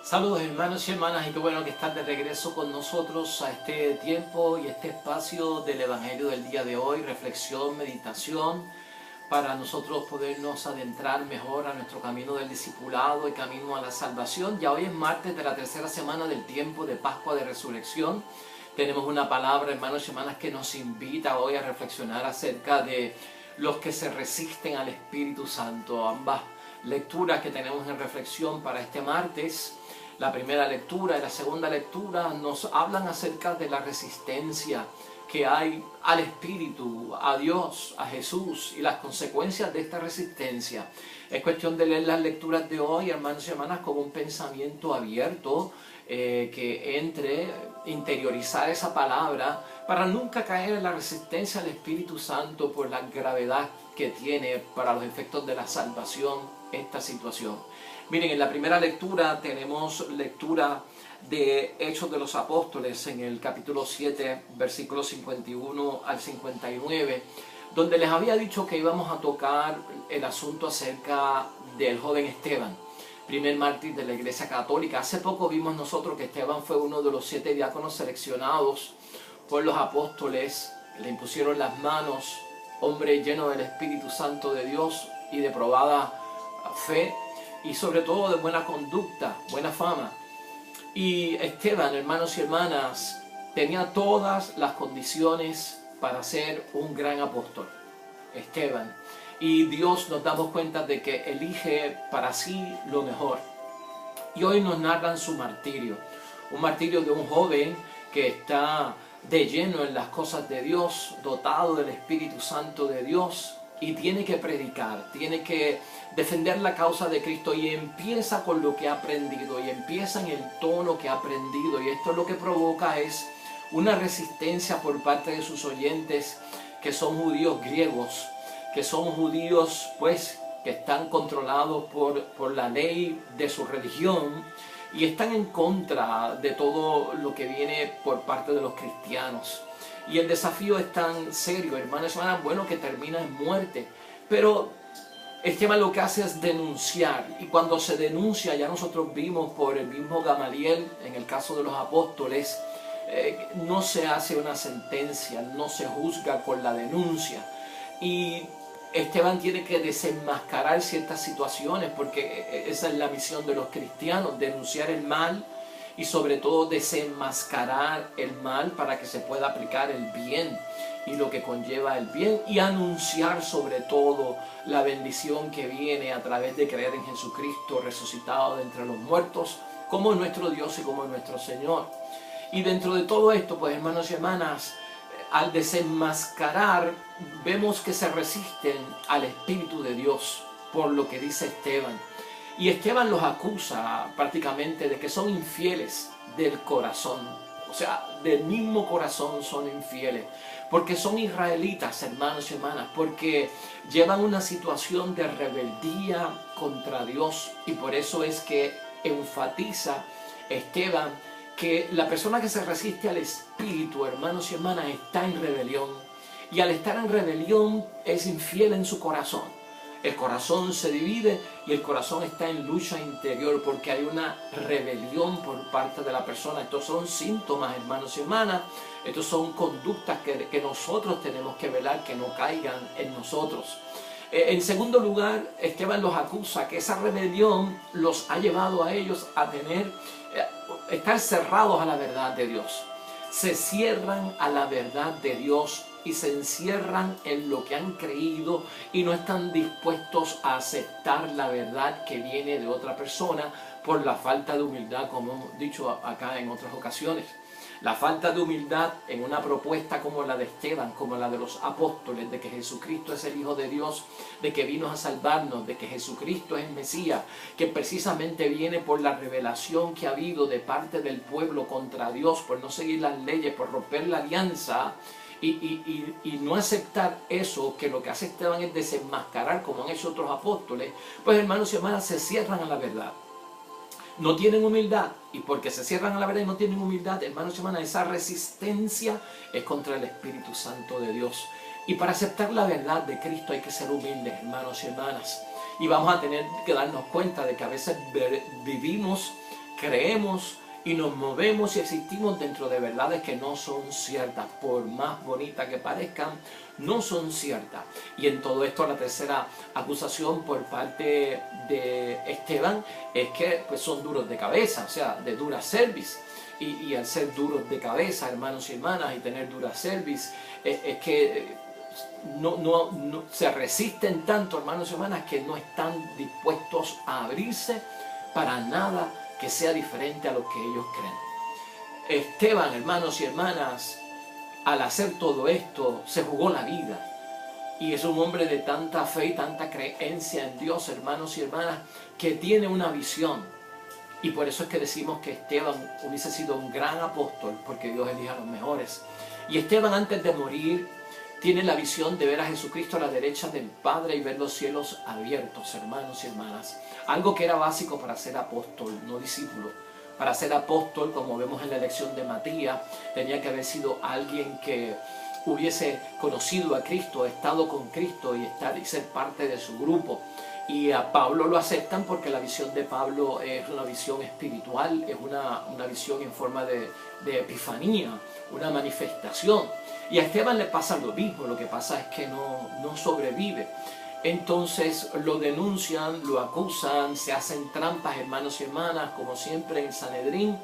Saludos hermanos y hermanas, y qué bueno que están de regreso con nosotros a este tiempo y este espacio del Evangelio del día de hoy, reflexión, meditación, para nosotros podernos adentrar mejor a nuestro camino del discipulado y camino a la salvación. Ya hoy es martes de la tercera semana del tiempo de Pascua de Resurrección. Tenemos una palabra, hermanos y hermanas, que nos invita hoy a reflexionar acerca de los que se resisten al Espíritu Santo. Ambas lecturas que tenemos en reflexión para este martes, la primera lectura y la segunda lectura, nos hablan acerca de la resistencia que hay al Espíritu, a Dios, a Jesús y las consecuencias de esta resistencia. Es cuestión de leer las lecturas de hoy, hermanos y hermanas, con un pensamiento abierto, que entre, interiorizar esa palabra para nunca caer en la resistencia al Espíritu Santo por la gravedad que tiene para los efectos de la salvación esta situación. Miren, en la primera lectura tenemos lectura de Hechos de los Apóstoles en el capítulo 7, versículos 51 al 59, donde les había dicho que íbamos a tocar el asunto acerca del joven Esteban, primer mártir de la Iglesia Católica. Hace poco vimos nosotros que Esteban fue uno de los 7 diáconos seleccionados por los apóstoles. Le impusieron las manos, hombre lleno del Espíritu Santo de Dios y de probada fe, y sobre todo de buena conducta, buena fama. Y Esteban, hermanos y hermanas, tenía todas las condiciones para ser un gran apóstol. Esteban. Y Dios, nos damos cuenta de que elige para sí lo mejor. Y hoy nos narran su martirio. Un martirio de un joven que está de lleno en las cosas de Dios, dotado del Espíritu Santo de Dios, y tiene que predicar, tiene que defender la causa de Cristo, y empieza con lo que ha aprendido, y empieza en el tono que ha aprendido, y esto lo que provoca es una resistencia por parte de sus oyentes, que son judíos griegos, que son judíos pues que están controlados por la ley de su religión, y están en contra de todo lo que viene por parte de los cristianos. Y el desafío es tan serio, hermanos y hermanas, bueno, que termina en muerte. Pero Esteban lo que hace es denunciar, y cuando se denuncia, ya nosotros vimos por el mismo Gamaliel, en el caso de los apóstoles, no se hace una sentencia, no se juzga con la denuncia. Y Esteban tiene que desenmascarar ciertas situaciones, porque esa es la misión de los cristianos, denunciar el mal y sobre todo desenmascarar el mal para que se pueda aplicar el bien y lo que conlleva el bien, y anunciar sobre todo la bendición que viene a través de creer en Jesucristo resucitado de entre los muertos como nuestro Dios y como nuestro Señor. Y dentro de todo esto, pues hermanos y hermanas, al desenmascarar, vemos que se resisten al Espíritu de Dios por lo que dice Esteban. Y Esteban los acusa prácticamente de que son infieles del corazón. O sea, del mismo corazón son infieles. Porque son israelitas, hermanos y hermanas. Porque llevan una situación de rebeldía contra Dios. Y por eso es que enfatiza Esteban que la persona que se resiste al Espíritu, hermanos y hermanas, está en rebelión. Y al estar en rebelión es infiel en su corazón. El corazón se divide y el corazón está en lucha interior porque hay una rebelión por parte de la persona. Estos son síntomas, hermanos y hermanas. Estos son conductas que nosotros tenemos que velar que no caigan en nosotros. En segundo lugar, Esteban los acusa que esa rebelión los ha llevado a ellos a estar cerrados a la verdad de Dios. Se cierran a la verdad de Dios y se encierran en lo que han creído y no están dispuestos a aceptar la verdad que viene de otra persona por la falta de humildad, como hemos dicho acá en otras ocasiones. La falta de humildad en una propuesta como la de Esteban, como la de los apóstoles, de que Jesucristo es el Hijo de Dios, de que vino a salvarnos, de que Jesucristo es el Mesías, que precisamente viene por la revelación que ha habido de parte del pueblo contra Dios, por no seguir las leyes, por romper la alianza, y no aceptar eso, que lo que hace Esteban es desenmascarar como han hecho otros apóstoles, pues hermanos y hermanas, se cierran a la verdad. No tienen humildad, y porque se cierran a la verdad y no tienen humildad, hermanos y hermanas, esa resistencia es contra el Espíritu Santo de Dios. Y para aceptar la verdad de Cristo hay que ser humildes, hermanos y hermanas. Y vamos a tener que darnos cuenta de que a veces vivimos creemos y nos movemos y existimos dentro de verdades que no son ciertas, por más bonitas que parezcan, no son ciertas. Y en todo esto la tercera acusación por parte de Esteban es que pues, son duros de cabeza, o sea, de dura cerviz. Y al ser duros de cabeza, hermanos y hermanas, y tener dura cerviz, es que no se resisten tanto, hermanos y hermanas, que no están dispuestos a abrirse para nada que sea diferente a lo que ellos creen. Esteban, hermanos y hermanas, al hacer todo esto, se jugó la vida. Y es un hombre de tanta fe y tanta creencia en Dios, hermanos y hermanas, que tiene una visión. Y por eso es que decimos que Esteban hubiese sido un gran apóstol, porque Dios elige a los mejores. Y Esteban, antes de morir, tiene la visión de ver a Jesucristo a la derecha del Padre y ver los cielos abiertos, hermanos y hermanas. Algo que era básico para ser apóstol, no discípulo. Para ser apóstol, como vemos en la elección de Matías, tenía que haber sido alguien que hubiese conocido a Cristo, estado con Cristo y ser parte de su grupo. Y a Pablo lo aceptan porque la visión de Pablo es una visión espiritual, es una visión en forma de epifanía, una manifestación. Y a Esteban le pasa lo mismo, lo que pasa es que no sobrevive. Entonces lo denuncian, lo acusan, se hacen trampas, hermanos y hermanas, como siempre en Sanedrín,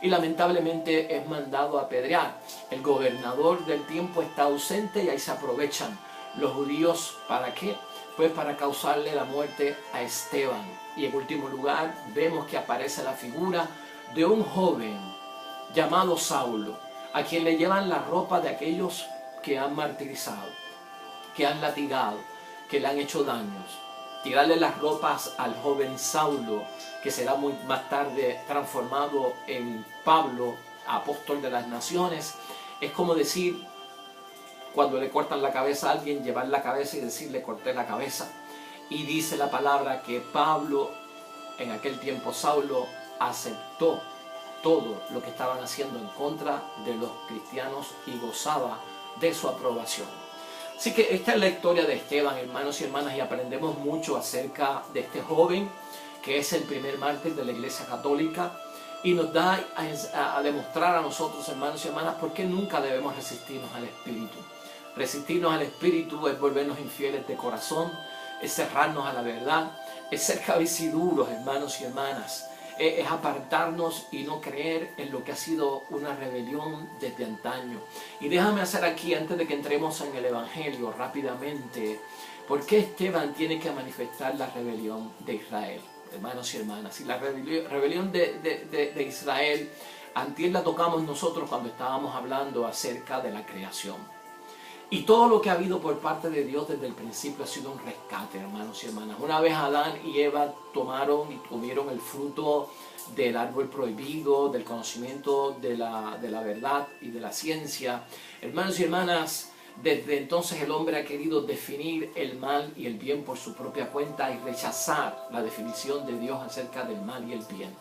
y lamentablemente es mandado a apedrear. El gobernador del tiempo está ausente y ahí se aprovechan los judíos. ¿Para qué? Pues para causarle la muerte a Esteban. Y en último lugar vemos que aparece la figura de un joven llamado Saulo, a quien le llevan la ropa de aquellos que han martirizado, que han latigado, que le han hecho daños. Tirarle las ropas al joven Saulo, que será muy más tarde transformado en Pablo, apóstol de las naciones, es como decir, cuando le cortan la cabeza a alguien, llevar la cabeza y decirle corté la cabeza. Y dice la palabra que Pablo, en aquel tiempo Saulo, aceptó todo lo que estaban haciendo en contra de los cristianos y gozaba de su aprobación. Así que esta es la historia de Esteban, hermanos y hermanas, y aprendemos mucho acerca de este joven que es el primer mártir de la Iglesia Católica y nos da a demostrar a nosotros, hermanos y hermanas, por qué nunca debemos resistirnos al Espíritu. Resistirnos al Espíritu es volvernos infieles de corazón, es cerrarnos a la verdad, es ser cabeciduros, hermanos y hermanas, es apartarnos y no creer en lo que ha sido una rebelión desde antaño. Y déjame hacer aquí, antes de que entremos en el Evangelio rápidamente, ¿por qué Esteban tiene que manifestar la rebelión de Israel? Hermanos y hermanas, y la rebelión de Israel, antier la tocamos nosotros cuando estábamos hablando acerca de la creación. Y todo lo que ha habido por parte de Dios desde el principio ha sido un rescate, hermanos y hermanas. Una vez Adán y Eva tomaron y comieron el fruto del árbol prohibido, del conocimiento de la verdad y de la ciencia. Hermanos y hermanas, desde entonces el hombre ha querido definir el mal y el bien por su propia cuenta y rechazar la definición de Dios acerca del mal y el bien.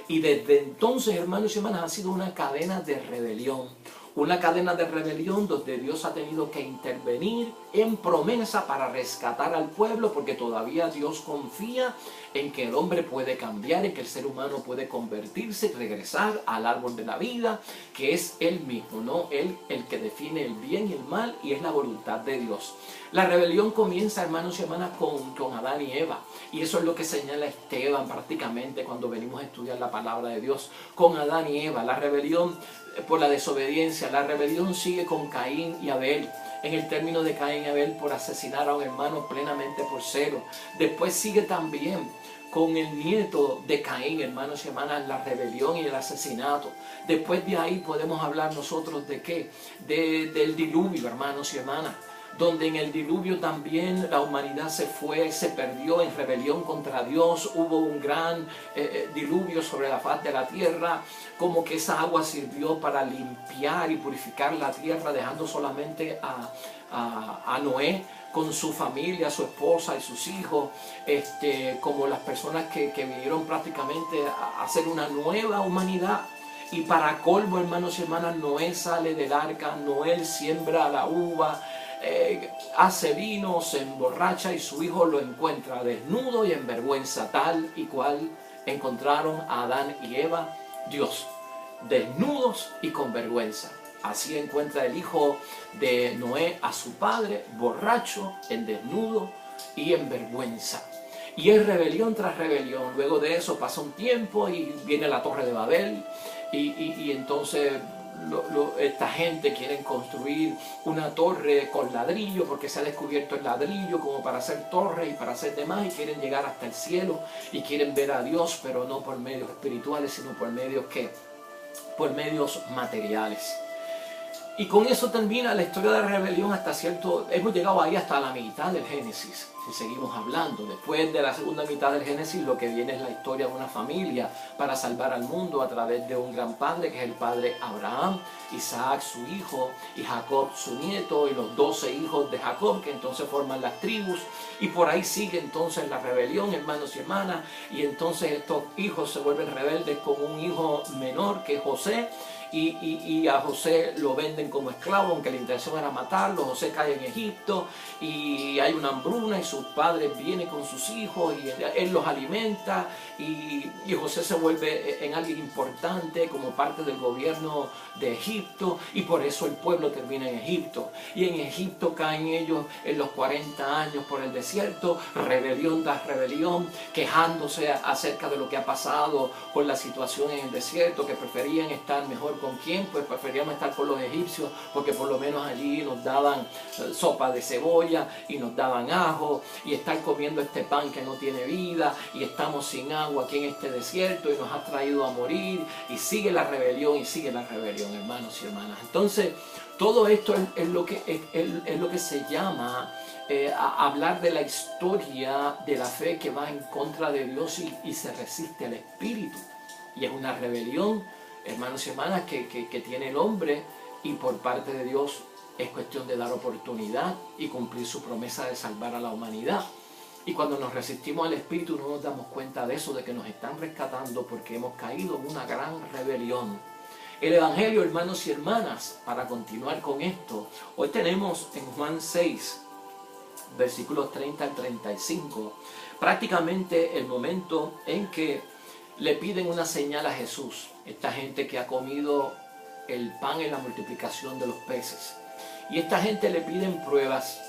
Y desde entonces, hermanos y hermanas, ha sido una cadena de rebelión. Una cadena de rebelión donde Dios ha tenido que intervenir en promesa para rescatar al pueblo, porque todavía Dios confía en que el hombre puede cambiar, en que el ser humano puede convertirse y regresar al árbol de la vida, que es Él mismo, ¿no? Él el que define el bien y el mal, y es la voluntad de Dios. La rebelión comienza, hermanos y hermanas, con Adán y Eva, y eso es lo que señala Esteban prácticamente cuando venimos a estudiar la palabra de Dios, con Adán y Eva. La rebelión por la desobediencia, la rebelión sigue con Caín y Abel, en el término de Caín y Abel por asesinar a un hermano plenamente por celo. Después sigue también con el nieto de Caín, hermanos y hermanas, la rebelión y el asesinato. Después de ahí podemos hablar nosotros de ¿qué? Del diluvio, hermanos y hermanas, donde en el diluvio también la humanidad se perdió en rebelión contra Dios. Hubo un gran diluvio sobre la faz de la tierra, como que esa agua sirvió para limpiar y purificar la tierra, dejando solamente a Noé con su familia, su esposa y sus hijos, como las personas que vinieron prácticamente a hacer una nueva humanidad. Y para colmo, hermanos y hermanas, Noé sale del arca, Noé siembra la uva, hace vino, se emborracha y su hijo lo encuentra desnudo y en vergüenza, tal y cual encontraron a Adán y Eva, Dios, desnudos y con vergüenza. Así encuentra el hijo de Noé a su padre, borracho, en desnudo y en vergüenza. Y es rebelión tras rebelión. Luego de eso pasa un tiempo y viene la Torre de Babel y entonces esta gente quiere construir una torre con ladrillo porque se ha descubierto el ladrillo como para hacer torres y para hacer demás, y quieren llegar hasta el cielo y quieren ver a Dios, pero no por medios espirituales, sino por medios por medios materiales. Y con eso termina la historia de la rebelión hasta cierto... Hemos llegado ahí hasta la mitad del Génesis, si seguimos hablando. Después de la segunda mitad del Génesis, lo que viene es la historia de una familia para salvar al mundo a través de un gran padre, que es el padre Abraham, Isaac su hijo y Jacob su nieto, y los 12 hijos de Jacob, que entonces forman las tribus. Y por ahí sigue entonces la rebelión, hermanos y hermanas, y entonces estos hijos se vuelven rebeldes con un hijo menor, que es José, y a José lo venden como esclavo, aunque la intención era matarlo. José cae en Egipto y hay una hambruna y sus padres vienen con sus hijos y él los alimenta, y José se vuelve en alguien importante como parte del gobierno de Egipto, y por eso el pueblo termina en Egipto. Y en Egipto caen ellos en los 40 años por el desierto, rebelión tras rebelión, quejándose acerca de lo que ha pasado con la situación en el desierto, que preferían estar mejor con quién, pues preferíamos estar con los egipcios, porque por lo menos allí nos daban sopa de cebolla y nos daban ajo, y estar comiendo este pan que no tiene vida, y estamos sin agua aquí en este desierto y nos ha traído a morir. Y sigue la rebelión y sigue la rebelión, hermanos y hermanas. Entonces todo esto es lo que se llama hablar de la historia de la fe que va en contra de Dios y se resiste al Espíritu, y es una rebelión, hermanos y hermanas, que tiene el hombre, y por parte de Dios es cuestión de dar oportunidad y cumplir su promesa de salvar a la humanidad. Y cuando nos resistimos al Espíritu no nos damos cuenta de eso, de que nos están rescatando porque hemos caído en una gran rebelión. El Evangelio, hermanos y hermanas, para continuar con esto, hoy tenemos en Juan 6, versículos 30 al 35, prácticamente el momento en que le piden una señal a Jesús. Esta gente que ha comido el pan en la multiplicación de los peces. Y esta gente le piden pruebas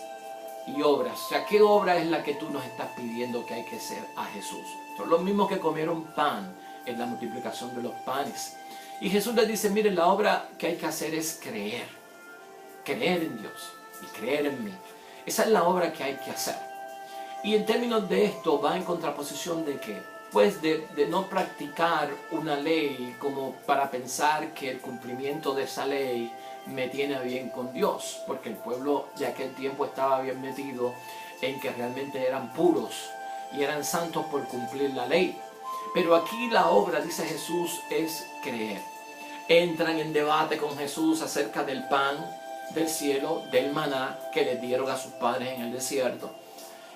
y obras. O sea, ¿qué obra es la que tú nos estás pidiendo que hay que hacer a Jesús? Son los mismos que comieron pan en la multiplicación de los panes. Y Jesús les dice, miren, la obra que hay que hacer es creer. Creer en Dios y creer en mí. Esa es la obra que hay que hacer. Y en términos de esto va en contraposición de que pues de no practicar una ley como para pensar que el cumplimiento de esa ley me tiene bien con Dios, porque el pueblo de aquel tiempo estaba bien metido en que realmente eran puros y eran santos por cumplir la ley. Pero aquí la obra, dice Jesús, es creer. Entran en debate con Jesús acerca del pan del cielo, del maná que les dieron a sus padres en el desierto.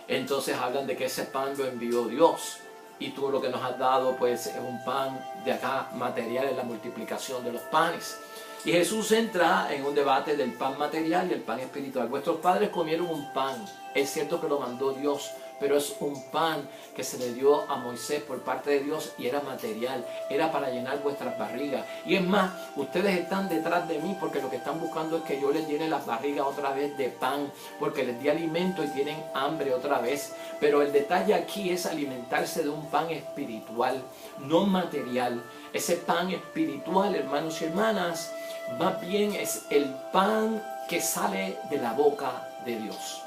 Entonces hablan de que ese pan lo envió Dios. Y tú lo que nos has dado pues es un pan de acá material, en la multiplicación de los panes. Y Jesús entra en un debate del pan material y el pan espiritual. Vuestros padres comieron un pan, es cierto que lo mandó Dios, pero es un pan que se le dio a Moisés por parte de Dios y era material, era para llenar vuestras barrigas. Y es más, ustedes están detrás de mí porque lo que están buscando es que yo les llene las barrigas otra vez de pan, porque les di alimento y tienen hambre otra vez. Pero el detalle aquí es alimentarse de un pan espiritual, no material. Ese pan espiritual, hermanos y hermanas, más bien es el pan que sale de la boca de Dios,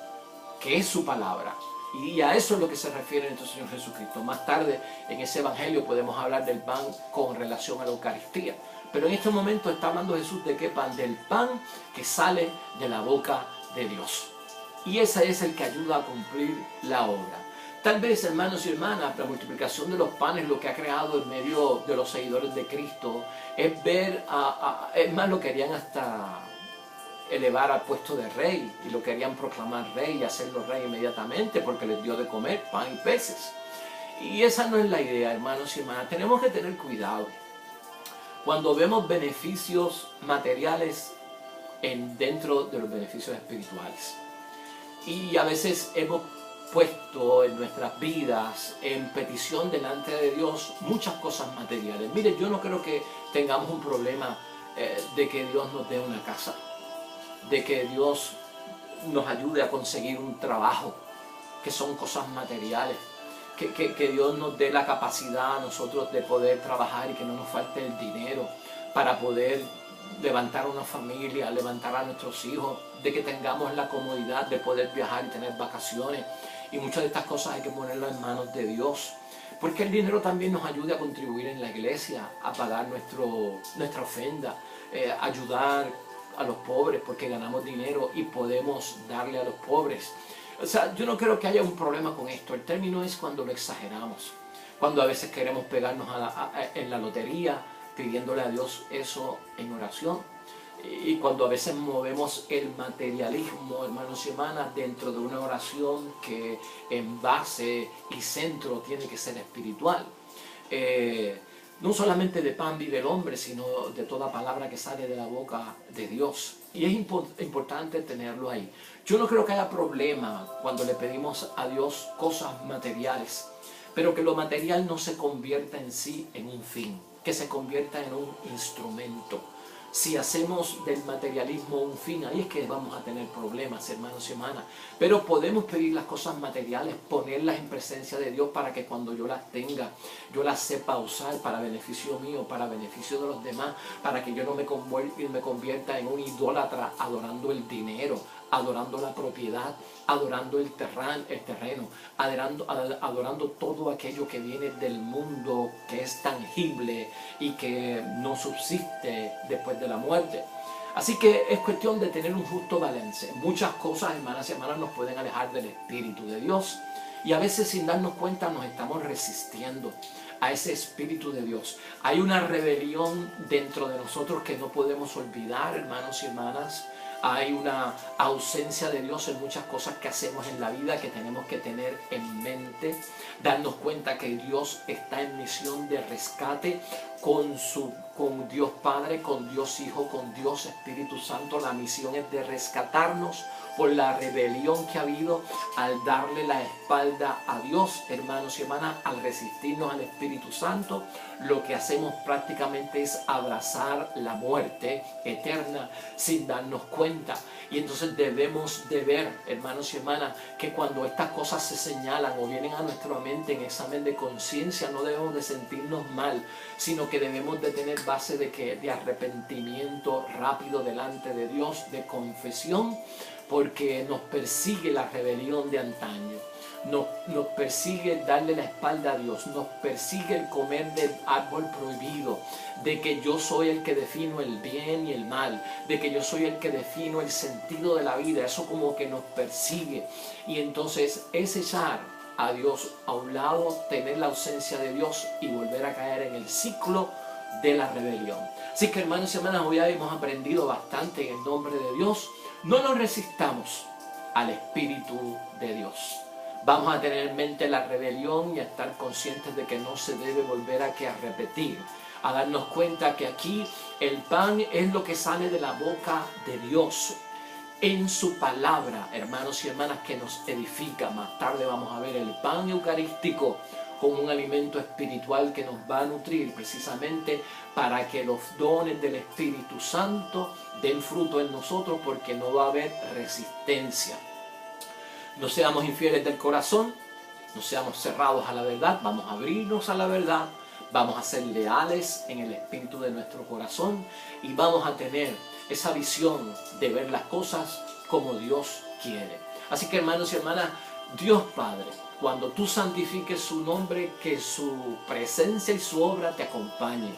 que es su palabra. Y a eso es lo que se refiere nuestro Señor Jesucristo. Más tarde en ese evangelio podemos hablar del pan con relación a la Eucaristía. Pero en este momento está hablando Jesús de qué pan, del pan que sale de la boca de Dios. Y ese es el que ayuda a cumplir la obra. Tal vez, hermanos y hermanas, la multiplicación de los panes, lo que ha creado en medio de los seguidores de Cristo, es ver, es más, lo querían hasta elevar al puesto de rey, y lo querían proclamar rey y hacerlo rey inmediatamente porque les dio de comer pan y peces. Y esa no es la idea, hermanos y hermanas. Tenemos que tener cuidado cuando vemos beneficios materiales dentro de los beneficios espirituales. Y a veces hemos puesto en nuestras vidas en petición delante de Dios muchas cosas materiales. Mire, yo no creo que tengamos un problema de que Dios nos dé una casa, de que Dios nos ayude a conseguir un trabajo, que son cosas materiales, que Dios nos dé la capacidad a nosotros de poder trabajar y que no nos falte el dinero para poder levantar una familia, levantar a nuestros hijos, de que tengamos la comodidad de poder viajar y tener vacaciones. Y muchas de estas cosas hay que ponerlas en manos de Dios, porque el dinero también nos ayuda a contribuir en la iglesia, a pagar nuestra ofrenda, ayudar a los pobres porque ganamos dinero y podemos darle a los pobres. O sea, yo no creo que haya un problema con esto. El término es cuando lo exageramos, cuando a veces queremos pegarnos en la lotería pidiéndole a Dios eso en oración, y cuando a veces movemos el materialismo, hermanos y hermanas, dentro de una oración que en base y centro tiene que ser espiritual. No solamente de pan vive el hombre, sino de toda palabra que sale de la boca de Dios. Y es importante tenerlo ahí. Yo no creo que haya problema cuando le pedimos a Dios cosas materiales, pero que lo material no se convierta en sí en un fin, que se convierta en un instrumento. Si hacemos del materialismo un fin, ahí es que vamos a tener problemas, hermanos y hermanas. Pero podemos pedir las cosas materiales, ponerlas en presencia de Dios para que cuando yo las tenga, yo las sepa usar para beneficio mío, para beneficio de los demás, para que yo no me convierta en un idólatra adorando el dinero, adorando la propiedad, adorando el terreno, adorando todo aquello que viene del mundo, que es tangible y que no subsiste después de la muerte. Así que es cuestión de tener un justo balance. Muchas cosas, hermanas y hermanas, nos pueden alejar del Espíritu de Dios, y a veces sin darnos cuenta nos estamos resistiendo a ese Espíritu de Dios. Hay una rebelión dentro de nosotros que no podemos olvidar, hermanos y hermanas. Hay una ausencia de Dios en muchas cosas que hacemos en la vida que tenemos que tener en mente, darnos cuenta que Dios está en misión de rescate con Dios Padre, con Dios Hijo, con Dios Espíritu Santo. La misión es de rescatarnos por la rebelión que ha habido al darle la espalda a Dios, hermanos y hermanas, al resistirnos al Espíritu Santo. Lo que hacemos prácticamente es abrazar la muerte eterna sin darnos cuenta. Y entonces debemos de ver, hermanos y hermanas, que cuando estas cosas se señalan o vienen a nuestra mente en examen de conciencia, no debemos de sentirnos mal, sino que debemos de tener base de arrepentimiento rápido delante de Dios, de confesión, porque nos persigue la rebelión de antaño, nos persigue darle la espalda a Dios, nos persigue el comer del árbol prohibido, de que yo soy el que defino el bien y el mal, de que yo soy el que defino el sentido de la vida. Eso como que nos persigue, y entonces es echar a Dios a un lado, tener la ausencia de Dios y volver a caer en el ciclo de la rebelión. Así que, hermanos y hermanas, hoy hemos aprendido bastante en el nombre de Dios. No nos resistamos al Espíritu de Dios. Vamos a tener en mente la rebelión y a estar conscientes de que no se debe volver a repetir. A darnos cuenta que aquí el pan es lo que sale de la boca de Dios en su palabra, hermanos y hermanas, que nos edifica. Más tarde vamos a ver el pan eucarístico como un alimento espiritual que nos va a nutrir precisamente para que los dones del Espíritu Santo den fruto en nosotros, porque no va a haber resistencia. No seamos infieles del corazón, no seamos cerrados a la verdad, vamos a abrirnos a la verdad, vamos a ser leales en el espíritu de nuestro corazón y vamos a tener esa visión de ver las cosas como Dios quiere. Así que, hermanos y hermanas, Dios Padre, cuando tú santifiques su nombre, que su presencia y su obra te acompañen.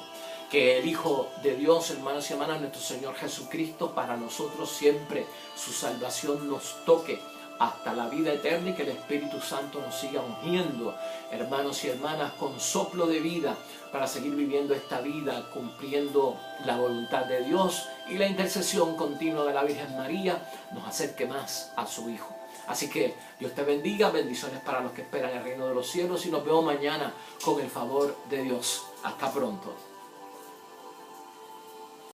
Que el Hijo de Dios, hermanos y hermanas, nuestro Señor Jesucristo, para nosotros siempre su salvación nos toque hasta la vida eterna, y que el Espíritu Santo nos siga ungiendo, hermanos y hermanas, con soplo de vida para seguir viviendo esta vida, cumpliendo la voluntad de Dios, y la intercesión continua de la Virgen María nos acerque más a su Hijo. Así que Dios te bendiga, bendiciones para los que esperan el reino de los cielos, y nos vemos mañana con el favor de Dios. Hasta pronto.